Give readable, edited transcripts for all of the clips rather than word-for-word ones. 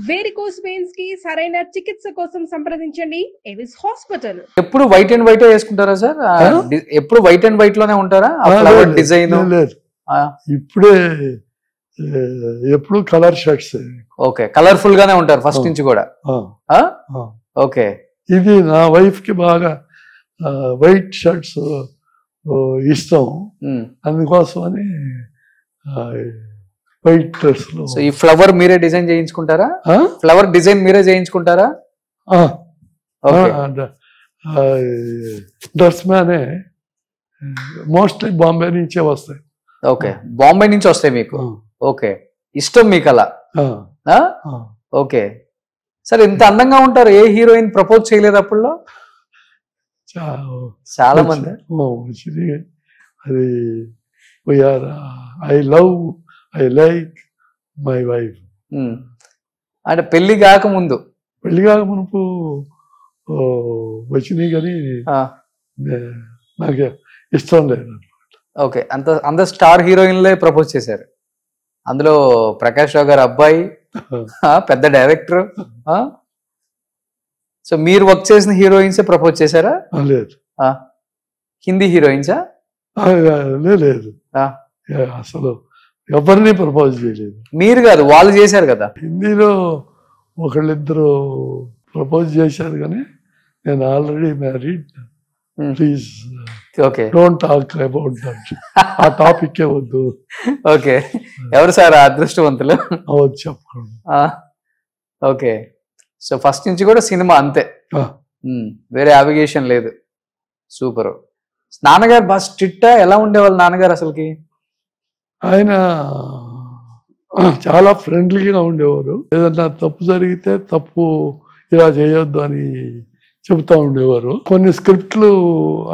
Varicose veins కి సరైన చికిత్స కోసం సంప్రదించండి ఎవిస్ హాస్పిటల్. ఎప్పుడు వైట్ అండ్ వైట్ వేసుకుంటారా సార్? ఎప్పుడు వైట్ అండ్ వైట్ లోనే ఉంటారా? ఫ్లవర్ డిజైన్ లేదు, ఇప్పుడే ఎప్పుడు కలర్ షర్ట్స్. ఓకే, కలర్ఫుల్ గానే ఉంటారు ఫస్ట్ నుంచి కూడా. ఓకే, ఇది నా వైఫ్ కి బాగా వైట్ షర్ట్స్ ఇష్టం, అందుకోసమని వైట్ డ్రెస్ లో. ఈ ఫ్లవర్ మీరే డిజైన్ చేయించుకుంటారా? ఫ్లవర్ డిజైన్ మీరే చేయించుకుంటారా? డ్రెస్ మ్యానే మోస్ట్లీ బాంబే నుంచే వస్తాయి. ఓకే, బాంబే నుంచి వస్తాయి మీకు. ఓకే, ఇష్టం మీకు అలా. ఓకే సార్, ఇంత అందంగా ఉంటారు, ఏ హీరోయిన్ ప్రపోజ్ చేయలేదు అప్పుడులో? చాలా మంది. అది ఐ లైక్ మై వైఫ్. అంటే పెళ్లి కాకముందు వచ్చినాయి కానీ నాకు ఇష్టం లేదు. ఓకే, అంత స్టార్ హీరోయిన్లే ప్రపోజ్ చేశారు. అందులో ప్రకాష్ రావు గారు అబ్బాయి, పెద్ద డైరెక్టర్. సో మీరు వర్క్ చేసిన హీరోయిన్స్ ప్రపోజ్ చేశారా? లేదు. హిందీ హీరోయిన్సా? లేదు, అసలు ఎవరిని ప్రపోజ్ చేయలేదు. మీరు కాదు, వాళ్ళు చేశారు కదా. హిందీలో ఒకళ్ళిద్దరు ప్రపోజ్ చేశారు కానీ నేను already married, please don't talk about that. ఆ టాపిక్ వద్దు. ఓకే, ఎవరు సార్ అదృష్టవంతులు? అవద్దు చెప్పండి. ఓకే, సో ఫస్ట్ నుంచి కూడా సినిమా అంతే, వేరే అవిగేషన్ లేదు. సూపర్. నాన్నగారు బాగా స్ట్రిక్టా? ఎలా ఉండేవాళ్ళు నాన్నగారు అసలుకి? ఆయన చాలా ఫ్రెండ్లీగా ఉండేవారు. ఏదన్నా తప్పు జరిగితే తప్పు ఇలా చేయొద్దు అని చెబుతా ఉండేవారు. కొన్ని స్క్రిప్ట్లు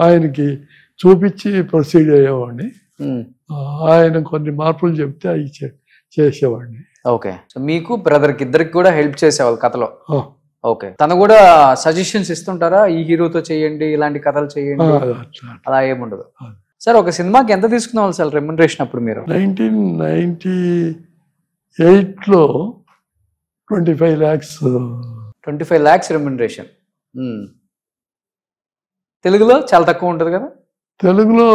ఆయనకి చూపించి ప్రొసీడ్ అయ్యేవాడిని. ఆయన కొన్ని మార్పులు చెప్తే అవి చేసేవాడిని. ఓకే, సో మీకు బ్రదర్కి ఇద్దరికి కూడా హెల్ప్ చేసేవాళ్ళు కథలో. ఓకే, తను కూడా సజెషన్స్ ఇస్తుంటారా? ఈ హీరోతో చేయండి, ఇలాంటి కథలు చేయండి, అలా ఏముండదు? సార్, ఒక సినిమాకి ఎంత తీసుకున్నావాలి సార్ రెమ్యునరేషన్ అప్పుడు మీరు? 1998లో 25 lakhs. 25 lakhs remuneration. తెలుగులో చాలా తక్కువ ఉంటుంది కదా? తెలుగులో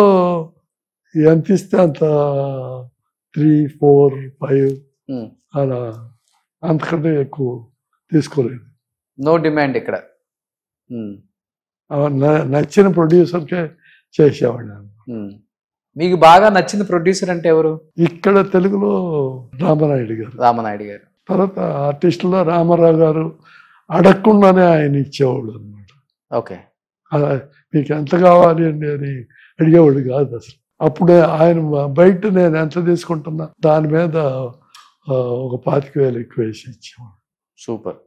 ఎంత ఇస్తే అంత 3, 4, 5 అలా, అంతకంటే ఎక్కువ తీసుకోలేదు. నో డిమాండ్ ఇక్కడ. నచ్చిన ప్రొడ్యూసర్కే చేసేవాడిని. మీకు బాగా నచ్చిన ప్రొడ్యూసర్ అంటే ఎవరు? ఇక్కడ తెలుగులో రామనాయుడు గారు. తర్వాత ఆర్టిస్టులో రామారావు గారు అడగకుండానే ఆయన ఇచ్చేవాడు అనమాట. ఓకే, మీకు ఎంత కావాలి అండి అని అడిగేవాడు కాదు అసలు. అప్పుడే ఆయన బయట నేను ఎంత తీసుకుంటున్నా దాని మీద ఒక 25,000 ఎక్కువ వేసి ఇచ్చేవాడు. సూపర్.